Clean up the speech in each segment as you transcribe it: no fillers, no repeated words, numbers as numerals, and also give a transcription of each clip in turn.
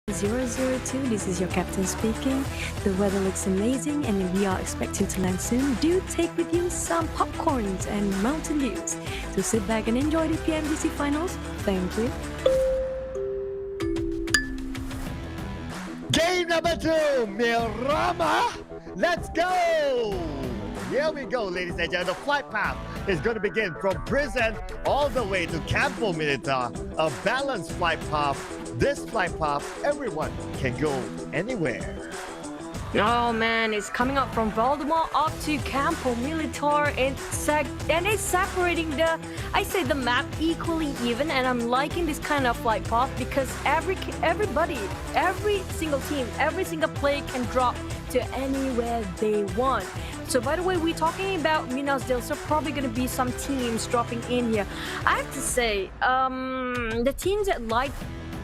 002, this is your captain speaking. The weather looks amazing and we are expecting to land soon. Do take with you some popcorns and Mountain Dews to sit back and enjoy the PMGC finals. Thank you. Game number 2, Mirama. Let's go! Here we go, ladies and gentlemen. The flight path is going to begin from prison all the way to Campo Militar. A balanced flight path. This flight path, everyone can go anywhere. Oh man, it's coming up from Voldemort up to Campo Militar and it's separating the map equally even, and I'm liking this kind of flight path because everybody, every single team, every single player can drop to anywhere they want. So by the way, we're talking about Minas Del Sur, probably going to be some teams dropping in here. I have to say, the teams that like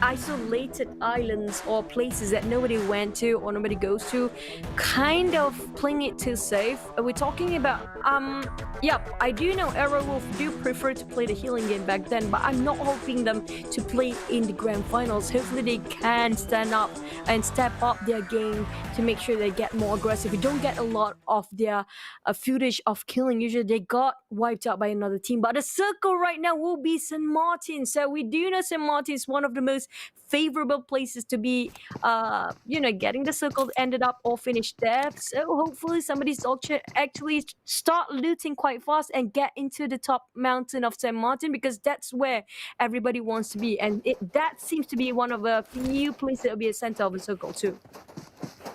isolated islands or places that nobody went to or nobody goes to, kind of playing it too safe. We're talking about I do know Aerowolf do prefer to play the healing game back then, but I'm not hoping them to play in the grand finals. Hopefully they can stand up and step up their game to make sure they get more aggressive. We don't get a lot of their footage of killing. Usually they got wiped out by another team, but the circle right now will be St. Martin. So we do know St. Martin is one of the most favorable places to be getting the circle ended up or finished there. So hopefully somebody's actually start looting quite fast and get into the top mountain of St. Martin, because that's where everybody wants to be, and that seems to be one of the few places that will be a center of the circle too.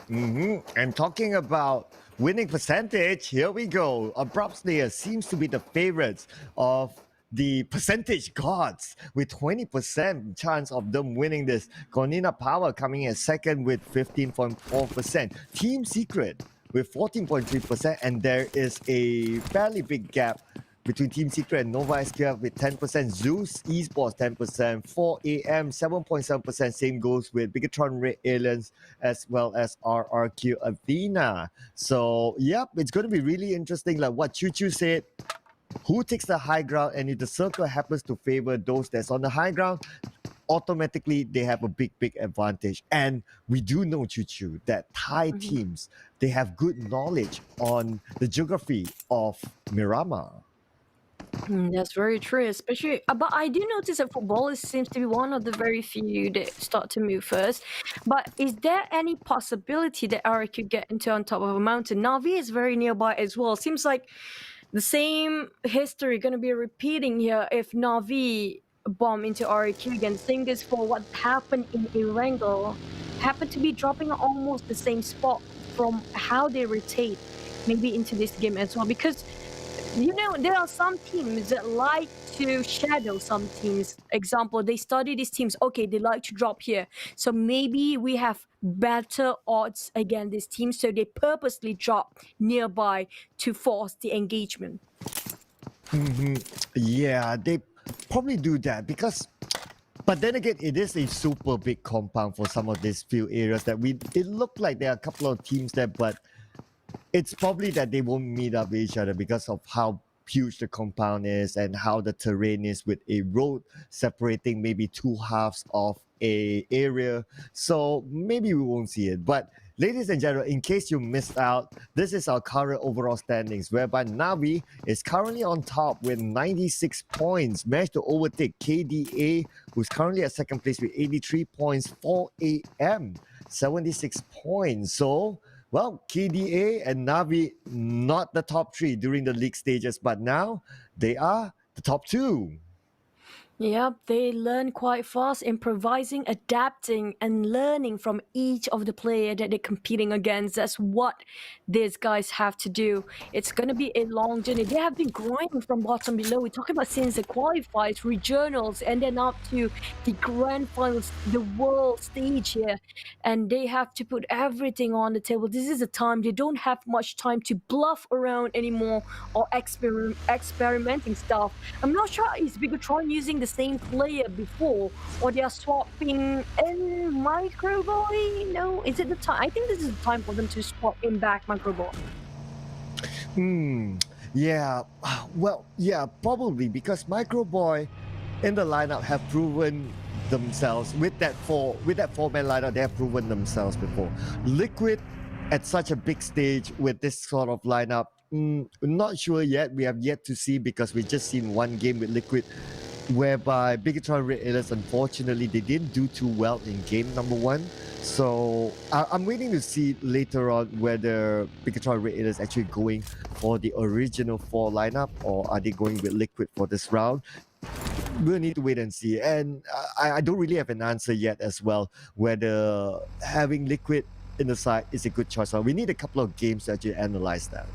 And talking about winning percentage, here we go. Abrupt Slayer seems to be the favorites of the percentage gods with 20% chance of them winning this. Cornina Power coming in second with 15.4%. Team Secret with 14.3%, and there is a fairly big gap between Team Secret and Nova SQF with 10%, Zeus Esports 10%, 4AM 7.7%, same goes with Bigatron Red Aliens as well as RRQ Athena. So yep, it's going to be really interesting, like what Choo Choo said. Who takes the high ground, and if the circle happens to favor those that's on the high ground, automatically they have a big advantage. And we do know, Choo Choo, that Thai teams, they have good knowledge on the geography of Mirama. That's very true, especially. But I do notice that footballers seems to be one of the very few that start to move first. But is there any possibility that Ari could get into on top of a mountain? Navi is very nearby as well. Seems like the same history going to be repeating here if Navi bomb into RAQ again. Same goes for what happened in Erangel. Happened to be dropping almost the same spot from how they rotate maybe into this game as well. Because, there are some teams that like to shadow some teams. Example, they study these teams. Okay, they like to drop here. So maybe we have better odds against this team. So they purposely drop nearby to force the engagement. Yeah, they probably do that because, but then again, it is a super big compound for some of these few areas that it looked like there are a couple of teams there, but it's probably that they won't meet up with each other because of how huge the compound is and how the terrain is, with a road separating maybe two halves of a area. So maybe we won't see it. But ladies and gentlemen, in case you missed out, this is our current overall standings, whereby Navi is currently on top with 96 points, managed to overtake KDA, who's currently at second place with 83 points, 4AM 76 points. So well, KDA and Navi, not the top three during the league stages, but now they are the top two. Yep, they learn quite fast, improvising, adapting, and learning from each of the player that they're competing against. That's what these guys have to do. It's going to be a long journey. They have been growing from bottom below. We're talking about since the qualifiers, regionals, and then up to the grand finals, the world stage here. And they have to put everything on the table. This is a time they don't have much time to bluff around anymore or experimenting stuff. I'm not sure is Bigatron using the same player before, or they are swapping in Microboy? No, is it the time? I think this is the time for them to swap in back Microboy. Yeah, well, yeah, probably because Microboy in the lineup have proven themselves with that four-man lineup. They have proven themselves before. Liquid at such a big stage with this sort of lineup, not sure yet. We have yet to see because we just seen one game with Liquid whereby Bigatron Red Alias, unfortunately, they didn't do too well in game number 1. So I'm waiting to see later on whether Bigatron Red Alias actually going for the original 4 lineup or are they going with Liquid for this round. We'll need to wait and see. And I don't really have an answer yet as well whether having Liquid in the side is a good choice. So we need a couple of games to actually analyze that.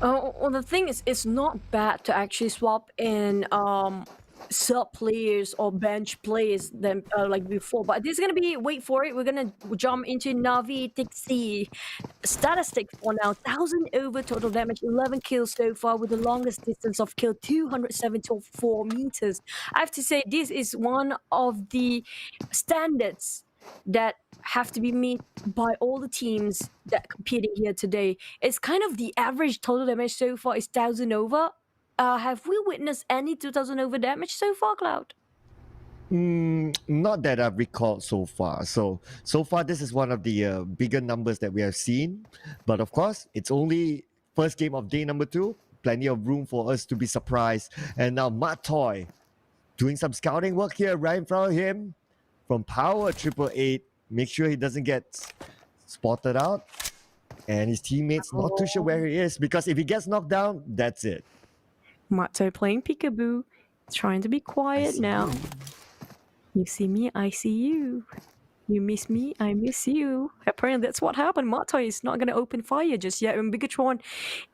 Well, the thing is, it's not bad to actually swap in sub players or bench players than like before, but this is gonna be, wait for it, we're gonna jump into Navi Tixi statistics for now. 1,000 over total damage, 11 kills so far with the longest distance of kill 274 meters. I have to say this is one of the standards that have to be met by all the teams that competing here today. It's kind of the average total damage so far is 1,000 over. Have we witnessed any 2,000 over damage so far, Cloud? Not that I've recalled so far. So far, this is one of the bigger numbers that we have seen. But of course, it's only first game of day number 2. Plenty of room for us to be surprised. And now Matoy doing some scouting work here right in front of him from Power 888. Make sure he doesn't get spotted out. And his teammates not too sure where he is because if he gets knocked down, that's it. Matto playing peekaboo, trying to be quiet now. You see me, I see you. You miss me, I miss you. Apparently that's what happened. Matto is not going to open fire just yet, and Bigatron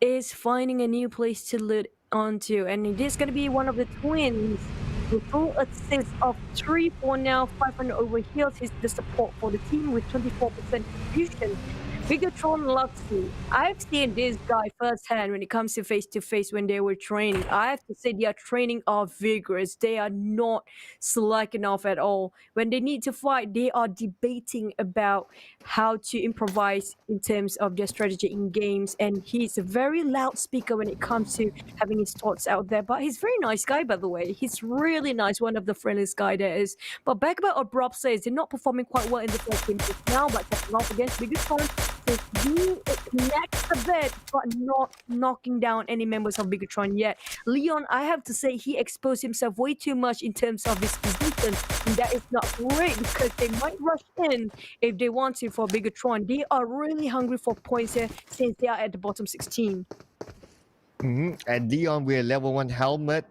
is finding a new place to loot onto, and it is going to be one of the twins with full assist of 3 for now, 500 over heals. He's the support for the team with 24% contribution. Bigatron Luxy. I've seen this guy firsthand when it comes to face when they were training. I have to say their training are vigorous. They are not slacking off at all. When they need to fight, they are debating about how to improvise in terms of their strategy in games. And he's a very loud speaker when it comes to having his thoughts out there. But he's a very nice guy, by the way. He's really nice, one of the friendliest guy there is. But back about what Rob says, they're not performing quite well in the first game just now, but stepping off against Bigatron. Being next a bit, but not knocking down any members of Bigatron yet. Leon, I have to say, he exposed himself way too much in terms of his position, and that is not great because they might rush in if they want to for Bigatron. They are really hungry for points here since they are at the bottom 16. And Leon with a level 1 helmet,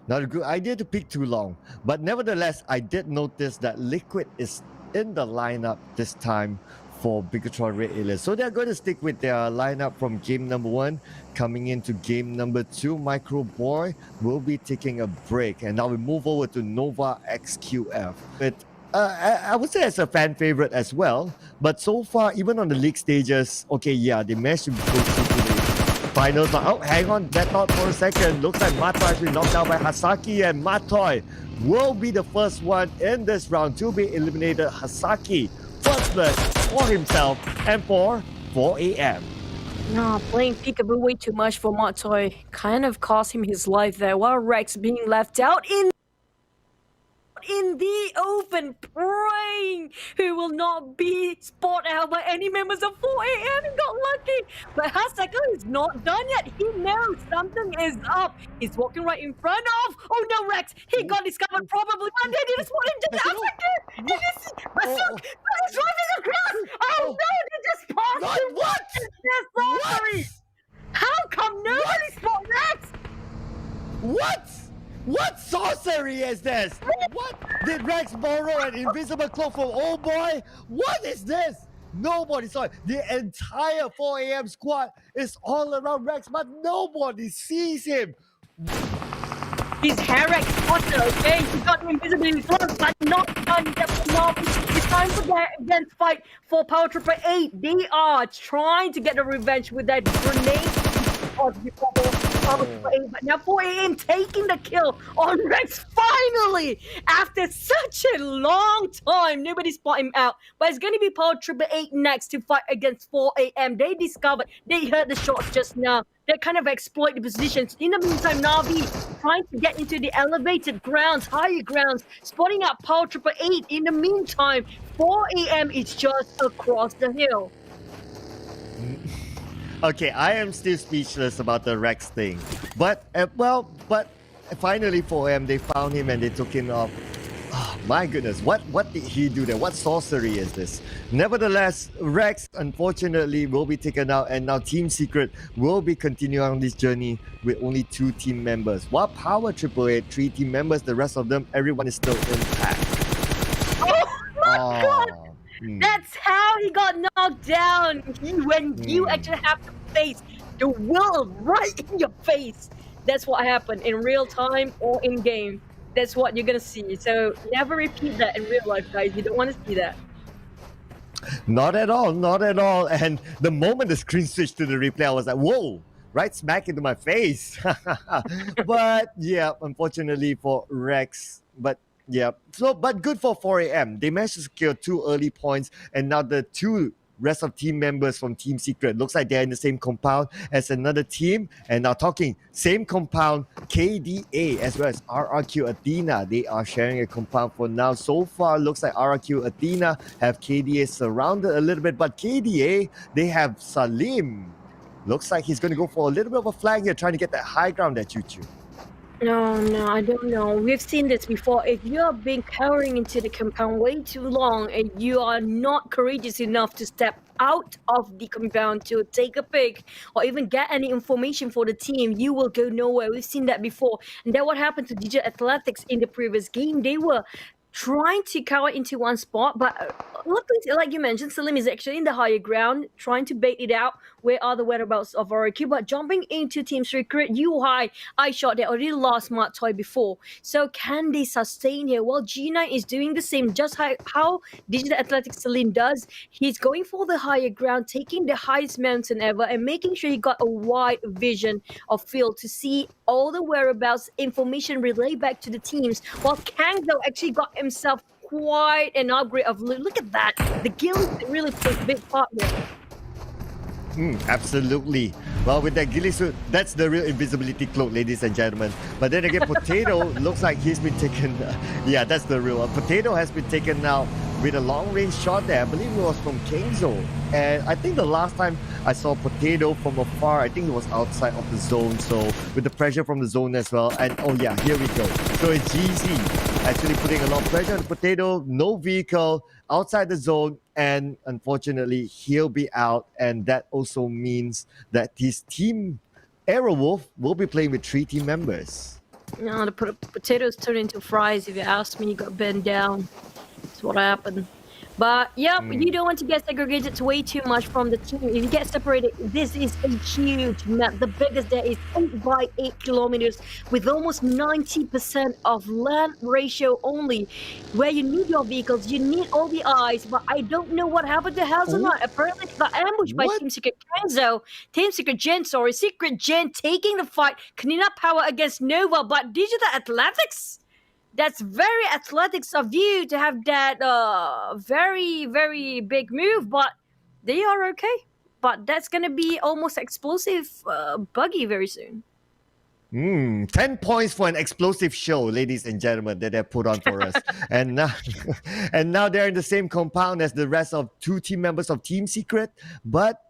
not a good idea to pick too long. But nevertheless, I did notice that Liquid is in the lineup this time for Bigatron Red Alias. So they're going to stick with their lineup from game number 1. Coming into game number 2, Micro Boy will be taking a break. And now we move over to Nova XQF. I would say it's a fan favorite as well. But so far, even on the league stages, okay, yeah, they managed to go through to the finals. Oh, hang on, that thought for a second. Looks like Matoy has been knocked out by Hasaki, and Matoy will be the first one in this round to be eliminated. Hasaki, first blood for himself and for 4 a.m. No, playing peekaboo way too much for Matoy kind of cost him his life there, while Rex being left out in the open, praying he will not be spotted out by any members of 4 a.m. He got lucky, but Hasaka is not done yet. He knows something is up. He's walking right in front of. Oh no, Rex! He got discovered probably, but they didn't spot him just after. Did you see? He's driving across. Oh no! They just passed him. What? How come nobody spot Rex? What? What sorcery is this? What? Did Rex borrow an invisible cloak from old boy? What is this? Nobody saw it. The entire 4 a.m. squad is all around Rex, but nobody sees him. He's Herrick Potter, okay? He got the invisibility cloak, but not done. It's time for that against fight for Power 888. They are trying to get the revenge with that grenade. 8, but now 4 a.m. taking the kill on Rex finally after such a long time. Nobody spot him out, but it's gonna be Power Triple 8 next to fight against 4 a.m. They discovered they heard the shots just now. They kind of exploit the positions. In the meantime, Navi trying to get into the elevated grounds, higher grounds, spotting out Power Triple 8. In the meantime, 4 a.m. is just across the hill. Okay, I am still speechless about the Rex thing. But finally for him, they found him and they took him off. Oh, my goodness, what did he do there? What sorcery is this? Nevertheless, Rex unfortunately will be taken out, and now Team Secret will be continuing on this journey with only 2 team members. While Power Triple 8, 3 team members, the rest of them, everyone is still intact. Oh my god! That's how he got knocked down. When you actually have to face the world right in your face. That's what happened in real time or in game. That's what you're gonna see. So never repeat that in real life, guys. You don't want to see that. Not at all, not at all. And the moment the screen switched to the replay, I was like, whoa, right smack into my face. But yeah, unfortunately for Rex, but yeah. So, but good for 4 a.m. They managed to secure 2 early points, and now the 2 rest of team members from Team Secret looks like they're in the same compound as another team. And now talking same compound, KDA as well as RRQ Athena. They are sharing a compound for now. So far, looks like RRQ Athena have KDA surrounded a little bit, but KDA, they have Salim. Looks like he's going to go for a little bit of a flag here, trying to get that high ground at Choo Choo. No, I don't know. We've seen this before. If you're being cowering into the compound way too long and you are not courageous enough to step out of the compound to take a pic or even get any information for the team, you will go nowhere. We've seen that before. And that what happened to DJ Athletics in the previous game. They were trying to cower into one spot, but luckily, like you mentioned, Salim is actually in the higher ground, trying to bait it out. Where are the whereabouts of RQ? But jumping into Team Secret, I shot, they already lost Smart Toy before. So can they sustain here? Well, G9 is doing the same, just how Digital Athletics Salim does. He's going for the higher ground, taking the highest mountain ever, and making sure he got a wide vision of field to see all the whereabouts, information relayed back to the teams. While Kang, though, actually got himself quite an upgrade of loot. Look at that. The guild really plays a big part here. Absolutely. Well, with that ghillie suit, that's the real invisibility cloak, ladies and gentlemen. But then again, Potato looks like he's been taken. Yeah, that's the real one. Potato has been taken out with a long-range shot there. I believe it was from Kingzo. And I think the last time I saw Potato from afar, I think it was outside of the zone. So with the pressure from the zone as well. And oh yeah, here we go. So it's GZ actually putting a lot of pressure on the Potato. No vehicle outside the zone. And unfortunately, he'll be out. And that also means that his team, Aerowolf, will be playing with 3 team members. No, the potatoes turned into fries. If you ask me, you got bent down. That's what happened. But yeah, you don't want to get segregated way too much from the team. If you get separated, this is a huge map. The biggest there is 8 by 8 kilometers with almost 90% of land ratio only. Where you need your vehicles, you need all the eyes. But I don't know what happened to Hazelnut. Apparently, they got ambushed by Team Secret Kenzo. Secret Gen taking the fight. Kanina Power against Nova, but Digital Athletics? That's very athletics of you to have that very, very big move, but they are okay. But that's going to be almost explosive buggy very soon. 10 points for an explosive show, ladies and gentlemen, that they put on for us. and now they're in the same compound as the rest of 2 team members of Team Secret, but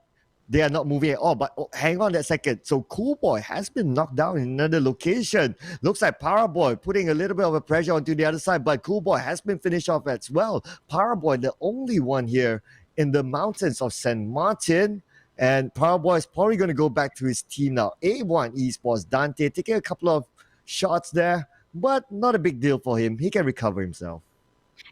they are not moving at all. But hang on a second. So Cool Boy has been knocked down in another location. Looks like Power Boy putting a little bit of a pressure onto the other side, but Cool Boy has been finished off as well. Power Boy, the only one here in the mountains of San Martin. And Power Boy is probably going to go back to his team now. A1 Esports, Dante taking a couple of shots there, but not a big deal for him. He can recover himself.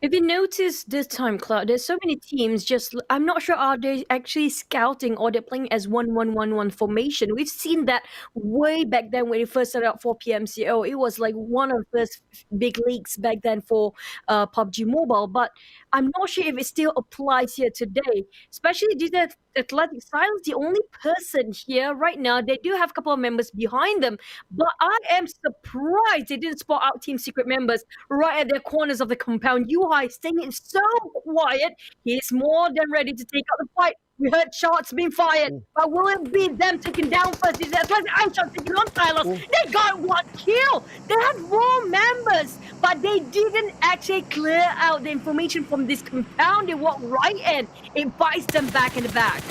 If you notice this time, Cloud, there's so many teams I'm not sure are they actually scouting or they're playing as 1-1-1-1 formation. We've seen that way back then when it first started out for PMCO. It was like one of the first big leagues back then for PUBG Mobile, but I'm not sure if it still applies here today, especially due to Athletic Silence, the only person here right now. They do have a couple of members behind them, but I am surprised they didn't spot out Team Secret members right at the corners of the compound. Yuhai staying in so quiet. He's more than ready to take out the fight. We heard shots being fired, but will it be them taken down first? Is it Athletic Silence taking on Silos? They got one kill. They had 4 members, but they didn't actually clear out the information from this compound. They walked right in. It bites them back in the back.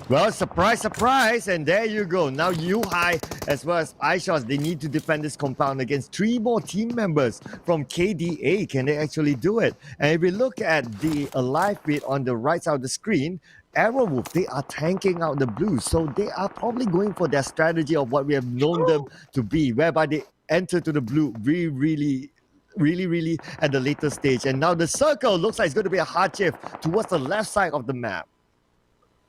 Well, surprise, surprise, and there you go. Now Yuhai as well as iShots, they need to defend this compound against 3 more team members from KDA. Can they actually do it? And if we look at the alive feed on the right side of the screen, Arrowwolf, they are tanking out the blues. So they are probably going for their strategy of what we have known them to be, whereby they enter to the blue really at the later stage. And now the circle looks like it's going to be a hard shift towards the left side of the map.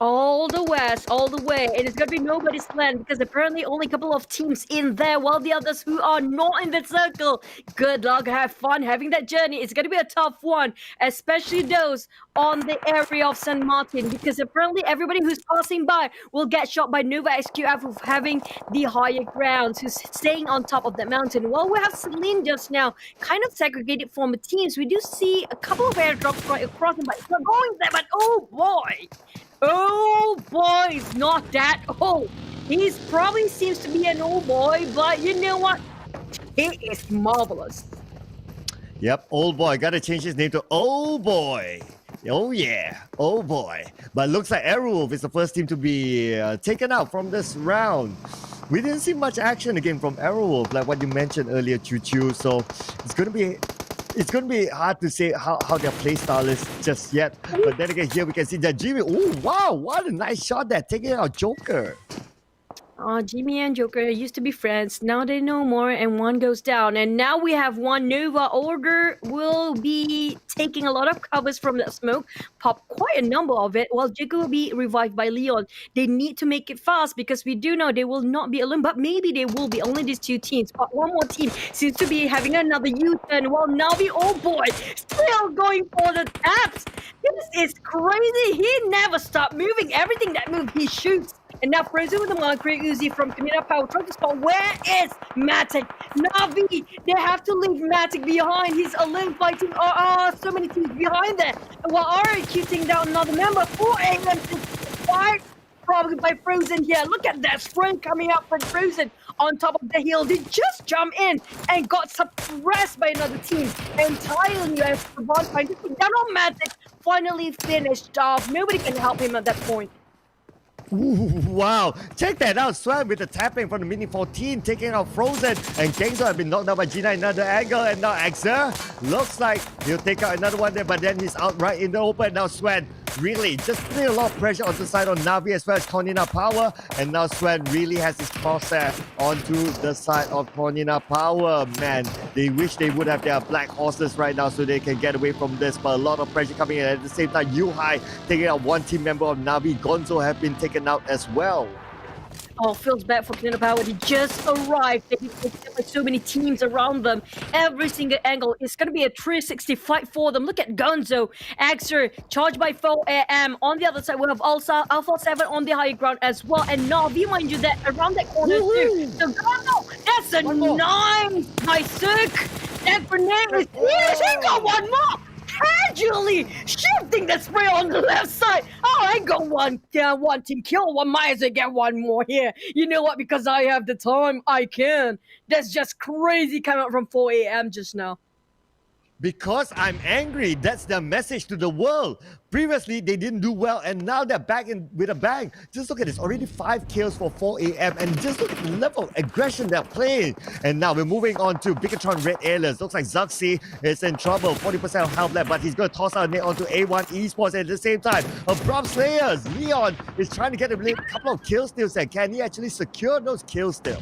All the west, all the way, and it's gonna be nobody's land because apparently only a couple of teams in there, while the others who are not in the circle. Good luck, have fun having that journey. It's gonna be a tough one, especially those on the area of San Martin, because apparently everybody who's passing by will get shot by Nova SQF of having the higher grounds, who's staying on top of that mountain. While we have Celine just now kind of segregated from the teams, we do see a couple of airdrops right across them, but it's not going there. But oh boy! Oh boy, it's not that old. He's probably seems to be an old boy, but you know what? He is marvelous. Yep, old boy. Gotta change his name to old boy. Oh yeah, oh boy. But looks like Arrowwolf is the first team to be taken out from this round. We didn't see much action again from Arrowwolf, like what you mentioned earlier, Choo Choo. So it's gonna be hard to say how their play style is just yet. But then again, here we can see that Jimmy. Oh wow, what a nice shot there, taking out Joker. Jimmy and Joker used to be friends. Now they know more, and one goes down. And now we have one Nova. Order will be taking a lot of covers from that smoke, pop quite a number of it, while Joker will be revived by Leon. They need to make it fast because we do know they will not be alone, but maybe they will be. Only these 2 teams. But one more team seems to be having another U-turn, while Navi, oh boy, still going for the taps. This is crazy. He never stopped moving. Everything that moves, he shoots. And now Frozen with the Moncrief Uzi from Camina Power trying to spot where is Matic? Navi, they have to leave Matic behind. He's alone fighting so many teams behind there. And while Ari shooting down another member, 4 AM to 5 probably by Frozen here. Look at that spray coming out from Frozen on top of the hill. They just jumped in and got suppressed by another team. And Thailand, you have Savant trying to take down on Matic, finally finished off. Nobody can help him at that point. Ooh, wow, check that out. Swan with the tapping from the Mini 14, taking out Frozen. And Gangzo have been knocked out by Gina in another angle. And now Axer looks like he'll take out another one there, but then he's out right in the open. Now Swan really just putting a lot of pressure on the side on Navi as well as Cornina Power. And now Swan really has his crosshair onto the side of Cornina Power. Man, they wish they would have their black horses right now so they can get away from this. But a lot of pressure coming in. At the same time, Yuhai taking out one team member of Navi. Gonzo have been taken out as well. Oh, feels bad for Cornina Power. They just arrived. They have so many teams around them. Every single angle. It's going to be a 360 fight for them. Look at Gonzo. Axer, charged by 4 AM. On the other side, we have also Alpha 7 on the high ground as well. And Navi, mind you, that around that corner too. So Gonzo, that's a 9 by Cirque. That grenade is huge. He got one more. Casually shifting the spray on the left side. Oh, I got one team kill. One might as well get one more here. You know what? Because I have the time, I can. That's just crazy coming out from 4 AM just now. Because I'm angry. That's their message to the world. Previously, they didn't do well, and now they're back in with a bang. Just look at this. Already 5 kills for 4 AM, and just look at the level of aggression they're playing. And now we're moving on to Bigatron Red Airless. Looks like Zuxi is in trouble. 40% of health left, but he's going to toss out a net onto A1 Esports. At the same time, Abrupt Slayers, Leon is trying to get a couple of kills still. Can he actually secure those kills still?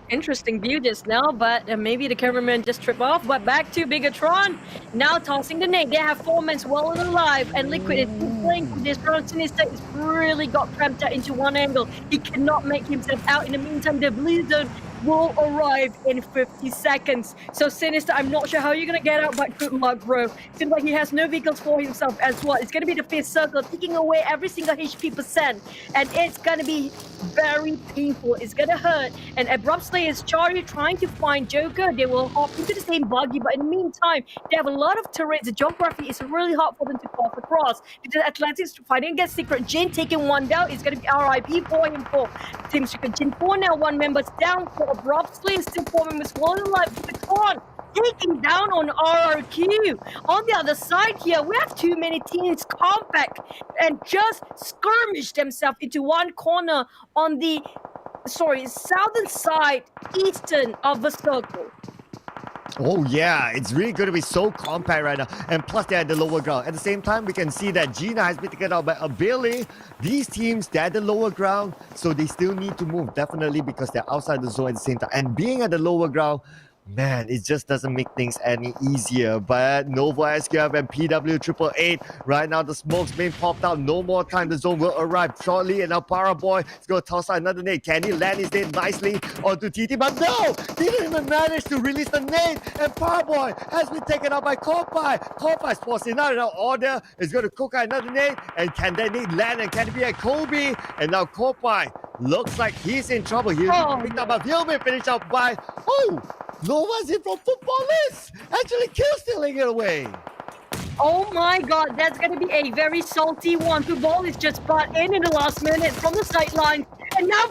Interesting view just now, but maybe the cameraman just tripped off. But back to Bigatron, now tossing the nade. They have 4 men well and alive, and Liquid is playing for this round. Sinister is really got cramped out into one angle. He cannot make himself out. In the meantime, the blue zone will arrive in 50 seconds. So Sinister, I'm not sure how you're gonna get out, but good luck, bro. Seems like he has no vehicles for himself as well. It's gonna be the fifth circle, taking away every single HP percent, and it's gonna be very painful. It's gonna hurt. And abruptly is Charlie trying to find Joker. They will hop into the same buggy, but in the meantime, they have a lot of turrets. The geography is really hard for them to cross across. The Athletics fighting against Secret Jin, taking one down. It's gonna be RIP for him for Team Secret Jin 4 now. One member's down for abruptly. Still 4 members falling alive. Come taking down on RRQ. On the other side here, we have too many teams compact and just skirmish themselves into one corner on the southern side, eastern of the circle. Oh yeah, it's really going to be so compact right now. And plus they're at the lower ground. At the same time, we can see that Gina has been taken out by Billy. These teams, they're at the lower ground, so they still need to move, definitely, because they're outside the zone at the same time. And being at the lower ground, man, it just doesn't make things any easier. But Nova SQF and PW 888, right now the smoke's being popped out. No more time. The zone will arrive shortly. And now Paraboy is going to toss out another nade. Can he land his nade nicely onto TT? But no! He didn't even manage to release the nade. And Paraboy has been taken out by Kopai. Kopai's forcing out an order. Is going to cook out another nade. And can that nade land? And can it be a Kobe? And now Kopai looks like he's in trouble. He's picked up, but he'll be finished up by... Nova's in from Footballist! Actually kill stealing it away! Oh my god, that's gonna be a very salty one. Football is just butt in the last minute from the sideline. And now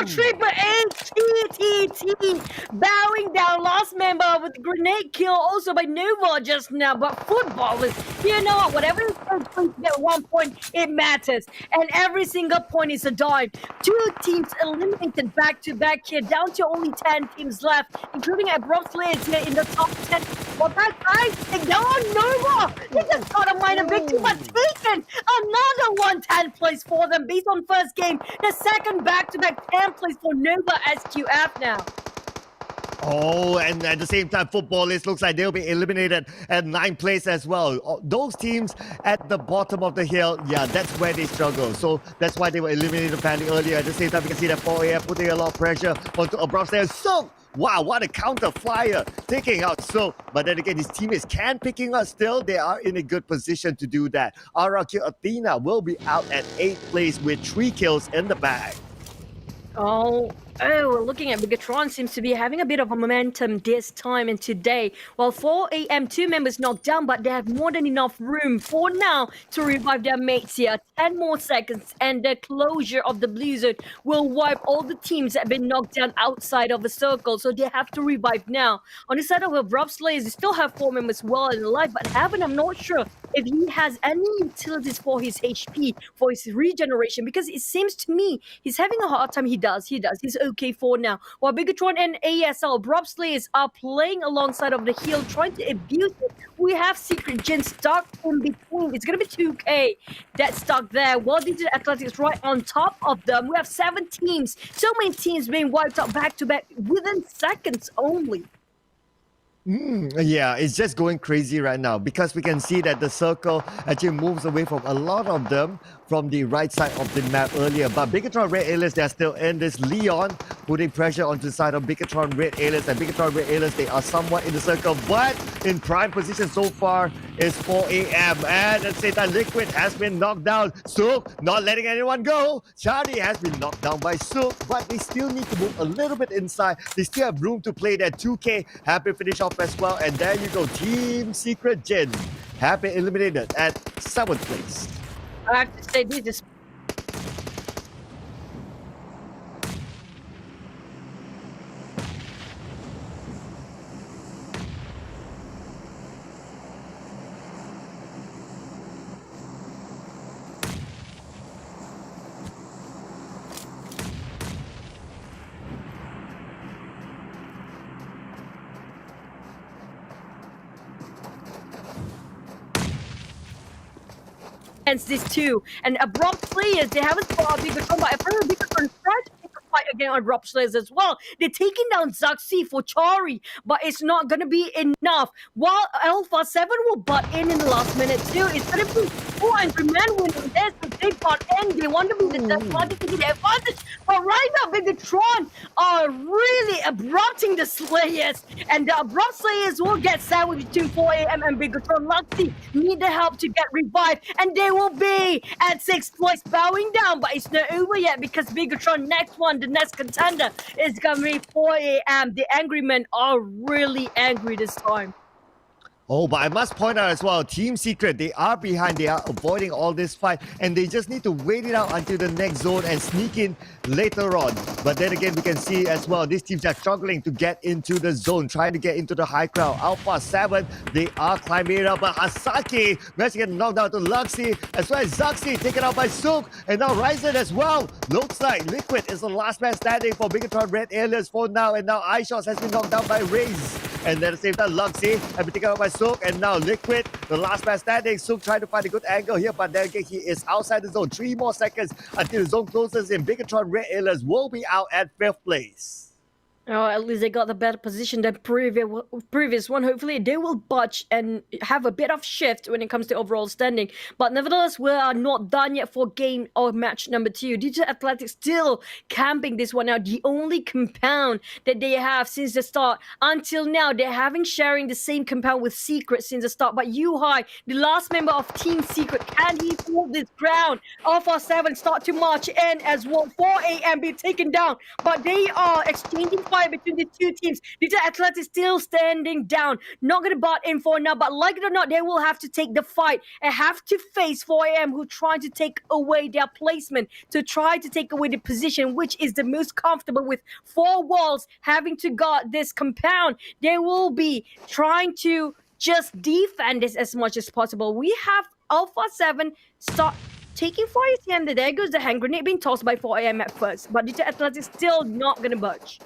Triple H TTT bowing down last member with grenade kill also by Nova just now. But Football is, you know what, whatever it takes at one point, it matters. And every single point is a dime. 2 teams eliminated back to back here, down to only 10 teams left, including Abrupt Slayers here in the top 10. But that guy, take down Nova! He just got a minor victory, but taken another 10th place for them based on first game. The second back-to-back 10th place for Nova SQF now. Oh, and at the same time, Footballist looks like they'll be eliminated at 9th place as well. Those teams at the bottom of the hill, yeah, that's where they struggle. So that's why they were eliminated fairly earlier. At the same time, we can see that 4AM putting a lot of pressure onto Abrupt Slayers. So, wow, what a counter flyer taking out Silk. But then again, his teammates can picking up still. They are in a good position to do that. RRQ Athena will be out at 8th place with 3 kills in the bag. Oh, looking at Bigatron seems to be having a bit of a momentum this time and today. While 4AM 2 members knocked down, but they have more than enough room for now to revive their mates here. 10 more seconds and the closure of the blizzard will wipe all the teams that have been knocked down outside of the circle, so they have to revive now. On the side of Abrupt Slayers, they still have 4 members well alive, but Heaven, I'm not sure if he has any utilities for his HP, for his regeneration, because it seems to me he's having a hard time. He does. He's okay for now. While Bigatron and ASL Abrupt Slayers are playing alongside of the hill, trying to abuse it. We have Secret Jin stuck in between. It's going to be 2K that's stuck there. Well, these are Athletics right on top of them. We have 7 teams. So many teams being wiped out back to back within seconds only. Yeah, it's just going crazy right now because we can see that the circle actually moves away from a lot of them from the right side of the map earlier. But Bigatron Red Alias, they're still in this. Leon putting pressure onto the side of Bigatron Red Alias, and Bigatron Red Alias, they are somewhat in the circle, but in prime position so far is 4AM. And at the same time, Liquid has been knocked down. Sook not letting anyone go. Charlie has been knocked down by Sook, but they still need to move a little bit inside. They still have room to play that. 2K have been finished off as well. And there you go, Team Secret Jin have been eliminated at 7th place. I have to say, this is this too. And Abrupt Slayers, they haven't fought Bigatron, but apparently Bigatron tried to take a fight against Abrupt Slayers as well. They're taking down Zaxi for Chari, but it's not going to be enough. While Alpha 7 will butt in the last minute too, it's going to be 400 man winning this. they bought in. They want to be the want to get the advantage. But right now, Bigatron are really abrupting the Slayers. And the abrupt Slayers will get sandwiched between 4 a.m. and Bigatron. Luxy need the help to get revived. And they will be at 6th place, bowing down. But it's not over yet because Bigatron, next one, the next contender, is going to be 4 a.m. The angry men are really angry this time. Oh, but I must point out as well, Team Secret, they are behind, they are avoiding all this fight, and they just need to wait it out until the next zone and sneak in later on. But then again, we can see as well, these teams are struggling to get into the zone, trying to get into the high ground. Alpha 7, they are climbing it up, but Hasaki managed to get knocked down to Luxy, as well as Zuxi taken out by Sook, and now Ryzen as well. Looks like Liquid is the last man standing for Bigatron Red Aliens for now, and now iShots has been knocked down by Raze. And then at the same time, Luxy has been taken out by Sook, and now Liquid, the last man standing. Sook trying to find a good angle here, but then again, he is outside the zone. 3 more seconds until the zone closes in. Bigatron Red Aliens will be out at 5th place. Oh, at least they got the better position than previous one. Hopefully, they will budge and have a bit of shift when it comes to overall standing. But nevertheless, we are not done yet for game or match number 2. Digital Athletics still camping this one out. The only compound that they have since the start. Until now, they haven't sharing the same compound with Secret since the start. But Yuhai, the last member of Team Secret, can he hold this ground? Alpha 7 start to march in as well. 4 a.m. be taken down. But they are exchanging fire between the two teams. Digital Athletics still standing down. Not going to butt in for now, but like it or not, they will have to take the fight and have to face 4 a.m. who try to take away their placement, to try to take away the position, which is the most comfortable with 4 walls having to guard this compound. They will be trying to just defend this as much as possible. We have Alpha 7 start taking 4 a.m. There goes the hand grenade being tossed by 4 a.m. at first, but Digital Athletics still not going to budge.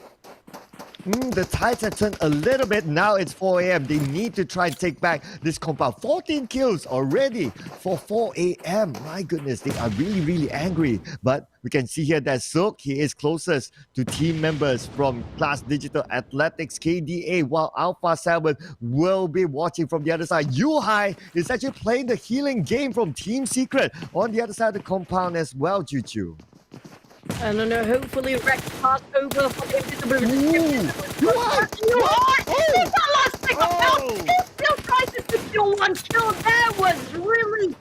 The tides have turned a little bit. Now it's 4 a.m. They need to try and take back this compound. 14 kills already for 4 a.m. My goodness, they are really, really angry. But we can see here that Sook, he is closest to team members from Class Digital Athletics KDA, while Alpha 7 will be watching from the other side. Yuhai is actually playing the healing game from Team Secret on the other side of the compound as well, Juju. I don't know, hopefully Rex passed over for the invisibility. What? He's not lost the compound! He still tries to secure 1 kill. That was really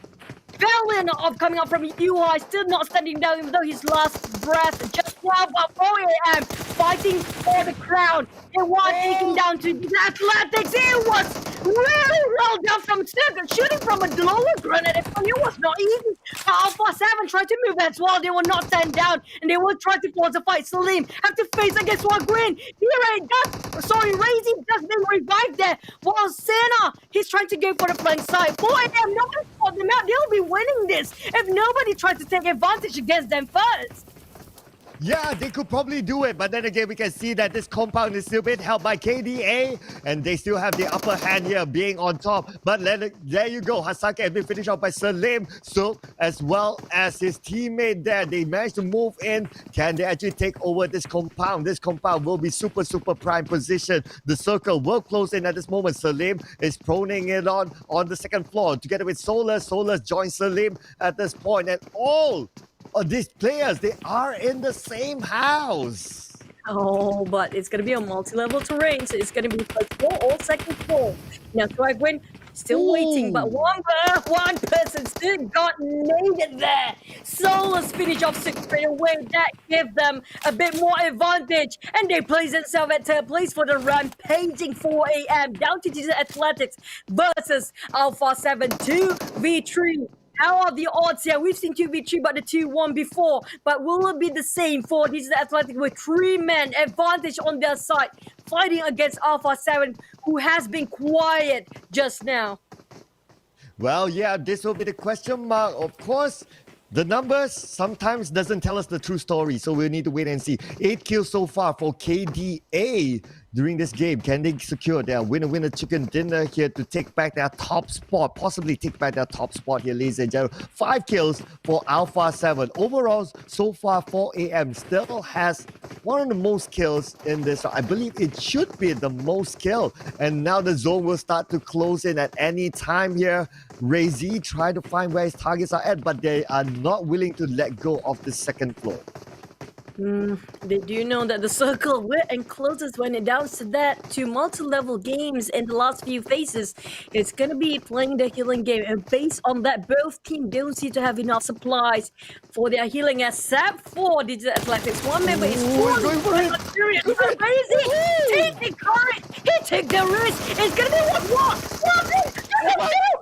valiant of coming up from UI, still not standing down even though his last breath just now, but 4 a.m. fighting for the crown. They were taking down to the Athletics. It was really well done from Stig, shooting from a lower grenade. It was not easy. Alpha 7 tried to move as well. They will not stand down and they will try to force a fight. Salim have to face against one green. Razy just been revived there. While Senna, he's trying to go for the flank side. 4 a.m. nobody fought them out. They'll be winning this if nobody tries to take advantage against them first. Yeah, they could probably do it, but then again, we can see that this compound is still being held by KDA, and they still have the upper hand here, being on top. But there you go, Hasaki has been finished off by Salim, so as well as his teammate there. They managed to move in. Can they actually take over this compound? This compound will be super prime position. The circle will close in at this moment. Salim is proning it on the second floor together with Solus. Solus joins Salim at this point, and all these players, they are in the same house. Oh, but it's going to be a multi-level terrain, so it's going to be first floor or second floor. Now, Swagwin still waiting, but one person still got naded there. Solus finish off 6 straight away. That gives them a bit more advantage, and they place themselves at 3rd place for the rampaging 4 a.m. down to Digital Athletics versus Alpha 7 2v3. How are the odds here? We've seen 2v2, but the 2-1 before. But will it be the same for Digital Athletics with 3 men advantage on their side, fighting against Alpha 7, who has been quiet just now? Well, yeah, this will be the question mark. Of course, the numbers sometimes doesn't tell us the true story, so we'll need to wait and see. 8 kills so far for KDA. during this game. Can they secure their winner chicken dinner here to take back their top spot, possibly take back their top spot here, ladies and gentlemen? 5 kills for Alpha 7. Overall, so far, 4AM still has one of the most kills in this. I believe it should be the most kill. And now the zone will start to close in at any time here. Razy try to find where his targets are at, but they are not willing to let go of the second floor. They do know that the circle will and closes when it does that to multi-level games in the last few phases. It's gonna be playing the healing game, and based on that, both teams don't seem to have enough supplies for their healing, except for Digital Athletics. One member is fully experienced. Crazy! Take the courage! He took the risk! It's gonna be 1-1!